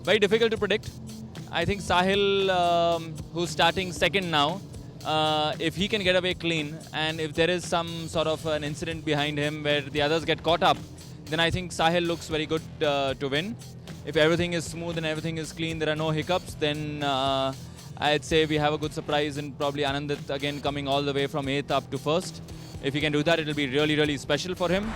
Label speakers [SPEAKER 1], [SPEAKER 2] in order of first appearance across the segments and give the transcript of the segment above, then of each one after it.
[SPEAKER 1] very difficult to predict. I think Sahil, who's starting second now, if he can get away clean, and if there is some sort of an incident behind him where the others get caught up, then I think Sahil looks very good to win. If everything is smooth and everything is clean, there are no hiccups, then I'd say we have a good surprise in probably Anandit again coming all the way from 8th up to 1st. If he can do that, it'll be really, really special for him.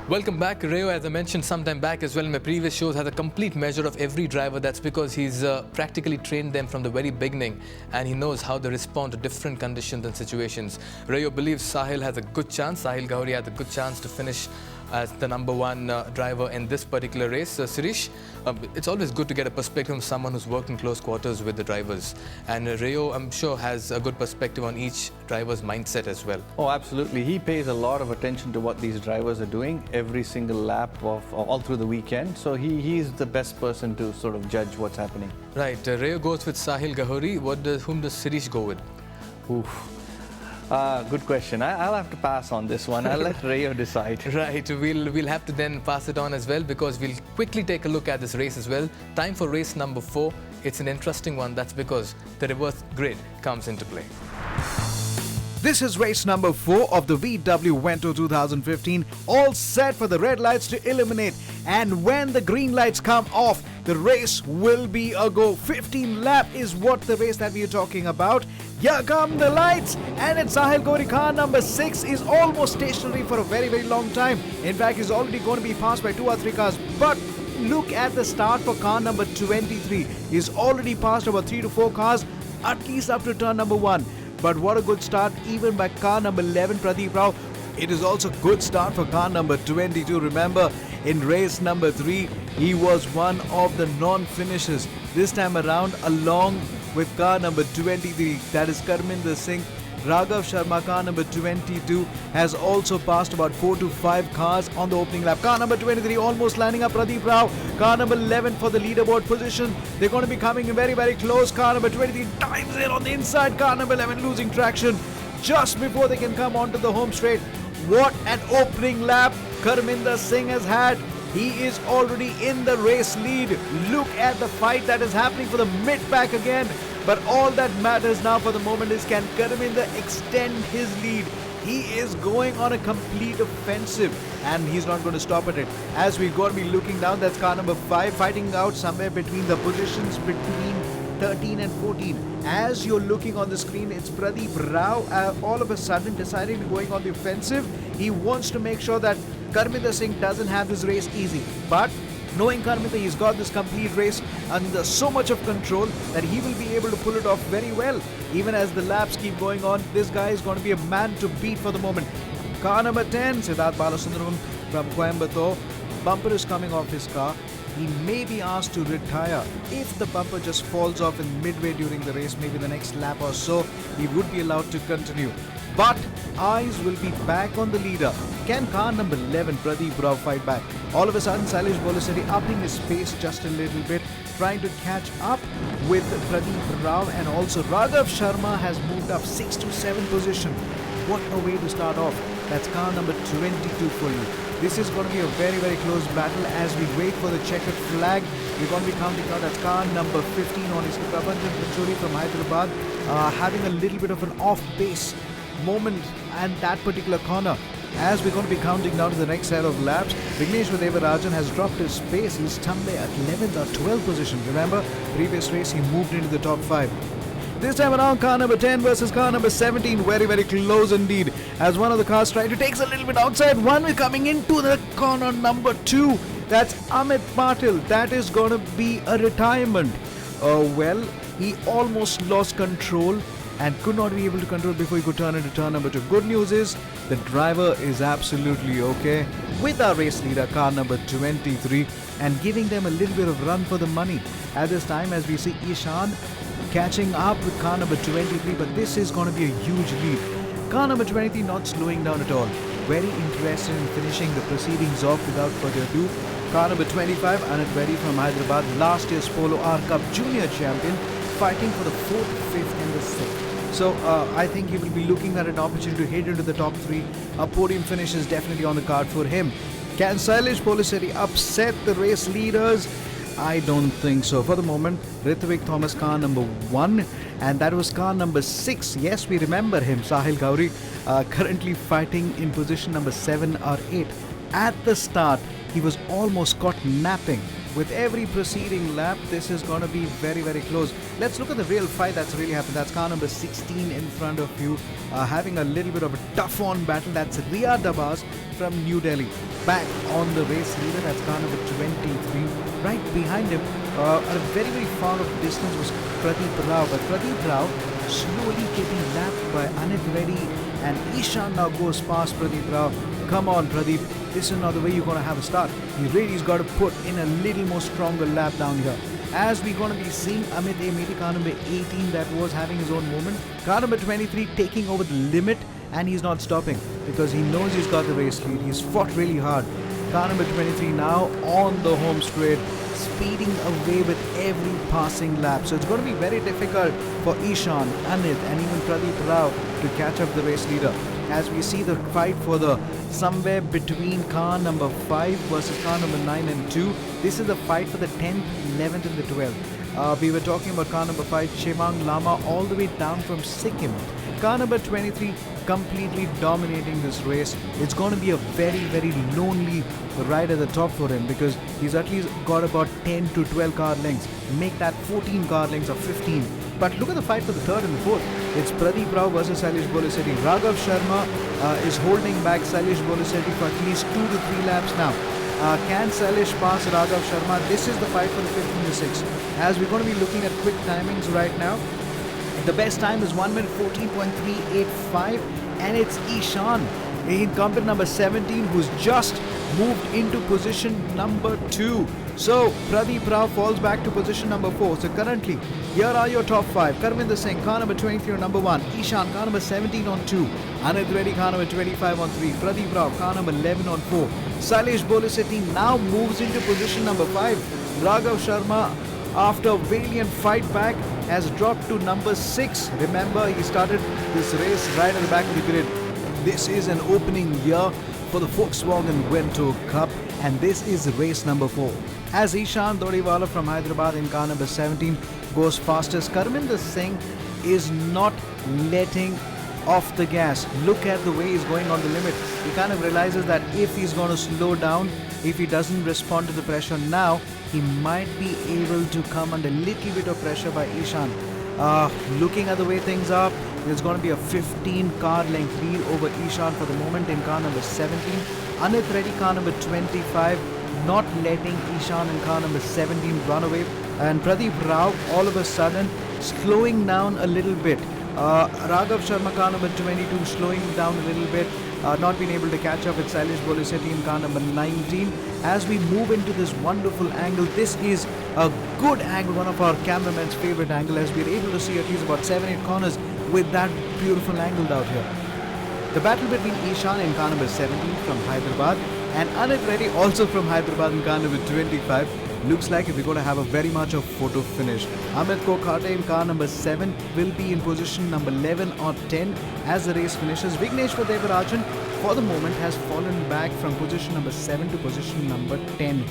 [SPEAKER 2] Welcome back. Rayo, as I mentioned sometime back as well in my previous shows, has a complete measure of every driver. That's because he's practically trained them from the very beginning, and he knows how they respond to different conditions and situations. Rayo believes Sahil has a good chance. Sahil Gowri has a good chance to finish as the number one driver in this particular race. Sirish, it's always good to get a perspective from someone who's worked in close quarters with the drivers. And Rayo, I'm sure, has a good perspective on each driver's mindset as well.
[SPEAKER 3] Oh, absolutely. He pays a lot of attention to what these drivers are doing every single lap of all through the weekend. So he's the best person to sort of judge what's happening.
[SPEAKER 2] Right. Rayo goes with Sahil Gahuri. Whom does Sirish go with?
[SPEAKER 3] Oof. Good question. I'll have to pass on this one. I'll let Rayo decide.
[SPEAKER 2] Right. We'll have to then pass it on as well, because we'll quickly take a look at this race as well. Time for race number 4. It's an interesting one. That's because the reverse grid comes into play.
[SPEAKER 4] This is race number 4 of the VW Vento 2015. All set for the red lights to illuminate. And when the green lights come off, the race will be a go. 15 lap is what the race that we are talking about. Here come the lights, and it's Sahil Gowri. Car number 6 is almost stationary for a very, very long time. In fact, he's already going to be passed by 2 or 3 cars. But look at the start for car number 23. He's already passed about 3 to 4 cars, at least up to turn number 1. But what a good start even by car number 11, Pradeep Rao. It is also a good start for car number 22. Remember, in race number 3, he was one of the non-finishers. This time around, along with car number 23, that is Karminder Singh. Raghav Sharma, car number 22, has also passed about 4 to 5 cars on the opening lap. Car number 23 almost lining up Pradeep Rao. Car number 11 for the leaderboard position. They're going to be coming very, very close. Car number 23 times in on the inside. Car number 11 losing traction just before they can come onto the home straight. What an opening lap Karminder Singh has had. He is already in the race lead. Look at the fight that is happening for the mid-pack again. But all that matters now for the moment is, can Karminder extend his lead? He is going on a complete offensive, and he's not going to stop at it. As we're going to be looking down, that's car number 5 fighting out somewhere between the positions between 13 and 14. As you're looking on the screen, it's Pradeep Rao all of a sudden deciding to going on the offensive. He wants to make sure that Karminder Singh doesn't have this race easy. But knowing Karminder, he's got this complete race under so much of control that he will be able to pull it off very well. Even as the laps keep going on, this guy is going to be a man to beat for the moment. Car number 10, Siddharth Balasundaram from Coimbatore. Bumper is coming off his car. He may be asked to retire. If the bumper just falls off in midway during the race, maybe the next lap or so, he would be allowed to continue. But eyes will be back on the leader. Can car number 11, Pradeep Rao, fight back? All of a sudden, Sailesh Bolaseri upping his pace just a little bit, trying to catch up with Pradeep Rao, and also Raghav Sharma has moved up 6 to 7 position. What a way to start off. That's car number 22 for you. This is going to be a very, very close battle as we wait for the checkered flag. We're going to be counting out. That's car number 15 on his Prabhanjan Pancholi from Hyderabad, having a little bit of an off-base moment and that particular corner. As we're going to be counting down to the next set of laps, Vigneshwar Devarajan has dropped his pace. He's tumbling at 11th or 12th position. Remember, previous race he moved into the top 5. This time around, car number 10 versus car number 17. Very, very close indeed. As one of the cars trying to take a little bit outside. One is coming into the corner number 2. That's Amit Patil. That is going to be a retirement. Well, he almost lost control and could not be able to control before he could turn into turn number 2. Good news is the driver is absolutely okay with our race leader, car number 23, and giving them a little bit of run for the money. At this time, as we see Ishan catching up with car number 23, but this is going to be a huge lead. Car number 23 not slowing down at all. Very interested in finishing the proceedings off without further ado. Car number 25, Anand Reddy from Hyderabad, last year's Polo R Cup Junior Champion, fighting for the 4th, 5th and the 6th. So I think he will be looking at an opportunity to head into the top 3. A podium finish is definitely on the card for him. Can Sailesh Bolaseri upset the race leaders? I don't think so. For the moment, Ritvik Thomas, car number 1, and that was car number 6. Yes, we remember him, Sahil Gauri, currently fighting in position number 7 or 8. At the start, he was almost caught napping. With every preceding lap, this is going to be very, very close. Let's look at the real fight that's really happened. That's car number 16 in front of you, having a little bit of a tough-on battle. That's Riyad Abbas from New Delhi. Back on the race leader, that's car number 23. Right behind him, at a very, very far of distance, was Pradeep Rao. But Pradeep Rao slowly getting lapped by Anit Reddy, and Ishan now goes past Pradeep Rao. Come on, Pradeep. This is not the way you're going to have a start. He really's got to put in a little more stronger lap down here. As we're going to be seeing Amit Ameti, car number 18, that was having his own moment. Car number 23 taking over the limit, and he's not stopping because he knows he's got the race lead. He's fought really hard. Car number 23 now on the home straight, speeding away with every passing lap. So it's going to be very difficult for Ishan, Anit, and even Pradeep Rao to catch up the race leader. As we see the fight for the somewhere between car number 5 versus car number 9 and 2. This is the fight for the 10th, 11th and the 12th. We were talking about car number 5, Shivang Lama, all the way down from Sikkim. Car number 23 completely dominating this race. It's going to be a very, very lonely ride at the top for him because he's at least got about 10 to 12 car lengths. Make that 14 car lengths or 15. But look at the fight for the 3rd and the 4th. It's Pradeep Rao versus Sailesh Bolisetti. Raghav Sharma is holding back Sailesh Bolisetti for at least 2 to 3 laps now. Can Sailesh pass Raghav Sharma? This is the fight for the 5th and the 6th. As we're going to be looking at quick timings right now. The best time is 1 minute 14.385, and it's Ishan, incumbent number 17, who's just moved into position number 2. So Pradeep Rao falls back to position number 4. So currently, here are your top 5. Karminder Singh, car number 23 on number 1. Ishan, car number 17 on 2. Anit Reddy, car number 25 on 3. Pradeep Rao, car number 11 on 4. Sailesh Bolisetti now moves into position number 5. Raghav Sharma, after a valiant fight back, has dropped to number 6. Remember, he started this race right at the back of the grid. This is an opening year for the Volkswagen Vento Cup, and this is race number 4. As Ishan Dodiwala from Hyderabad in car number 17 goes fastest, Karminder Singh is not letting off the gas. Look at the way he's going on the limit. He kind of realizes that if he's going to slow down, if he doesn't respond to the pressure now, he might be able to come under a little bit of pressure by Ishan. Looking at the way things are, there's going to be a 15 car length lead over Ishan for the moment in car number 17. Anit Reddy, car number 25, not letting Ishan in car number 17 run away. And Pradeep Rao, all of a sudden, slowing down a little bit. Raghav Sharma, car number 22, slowing down a little bit. Not being able to catch up with Sailesh Bolisetti in car number 19. As we move into this wonderful angle, this is a good angle, one of our cameraman's favorite angle, as we're able to see at least about 7-8 corners with that beautiful angle out here. The battle between Ishan in car number 17 from Hyderabad and Anit Reddy also from Hyderabad in car number 25. Looks like we're going to have a very much of photo finish. Amit Kokhate in car number 7 will be in position number 11 or 10 as the race finishes. Vigneshwar Devarajan for the moment has fallen back from position number 7 to position number 10.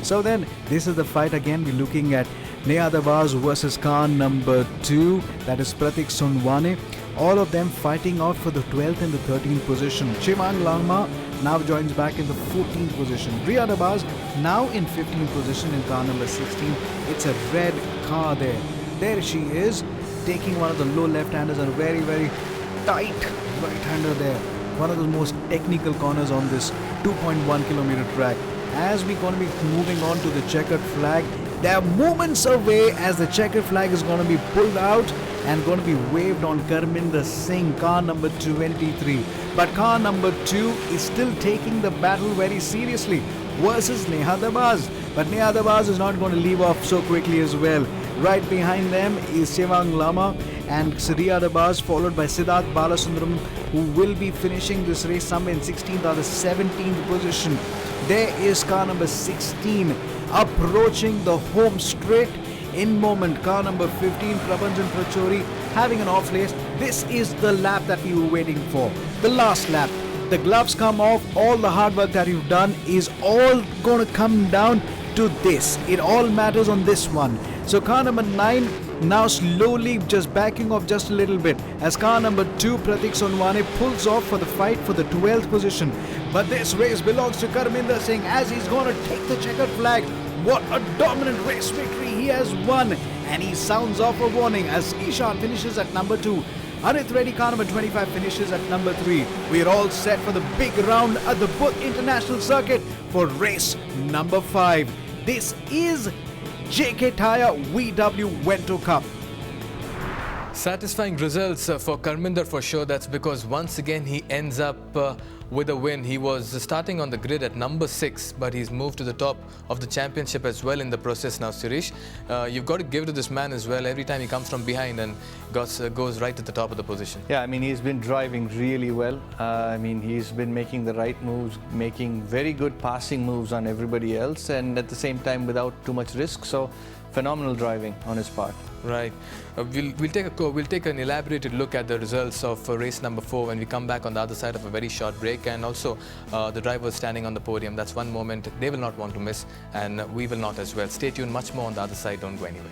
[SPEAKER 4] So then, this is the fight again. We're looking at Nehad Abbas versus car number 2, that is Pratik Sonwane. All of them fighting out for the 12th and the 13th position. Shivang Lama now joins back in the 14th position. Riyad Abbas now in 15th position in car number 16. It's a red car there. There she is, taking one of the low left-handers and a very, very tight right-hander there. One of the most technical corners on this 2.1 kilometer track. As we're going to be moving on to the checkered flag, they are moments away as the checkered flag is going to be pulled out and going to be waved on Karminder Singh, car number 23. But car number 2 is still taking the battle very seriously versus Nehad Abbas. But Nehad Abbas is not going to leave off so quickly as well. Right behind them is Shivang Lama and Riyad Abbas, followed by Siddharth Balasundaram, who will be finishing this race somewhere in 16th or the 17th position. There is car number 16 approaching the home straight. In moment, car number 15, Prabhanjan Prachori, having an off race. This is the lap that we were waiting for. The last lap. The gloves come off. All the hard work that you've done is all going to come down to this. It all matters on this one. So car number 9 now slowly just backing off just a little bit as car number 2 Pratik Sonwane pulls off for the fight for the 12th position. But this race belongs to Karminder Singh as he's going to take the checkered flag. What a dominant race victory he has won, and he sounds off a warning as Ishan finishes at number 2. Anit Reddy, car number 25, finishes at number 3. We're all set for the big round at the Buddh International Circuit for race number 5. This is JK Tyre VW Vento Cup.
[SPEAKER 2] Satisfying results for Karminder for sure. That's because once again he ends up with a win. He was starting on the grid at number 6, but he's moved to the top of the championship as well in the process now, Sirish. You've got to give to this man as well. Every time he comes from behind and goes right to the top of the position.
[SPEAKER 3] Yeah, I mean, he's been driving really well. I mean, he's been making the right moves, making very good passing moves on everybody else, and at the same time without too much risk. So, phenomenal driving on his part.
[SPEAKER 2] Right. We'll take an elaborated look at the results of race number 4 when we come back on the other side of a very short break, and also the drivers standing on the podium. That's one moment they will not want to miss, and we will not as well. Stay tuned, much more on the other side. Don't go anywhere.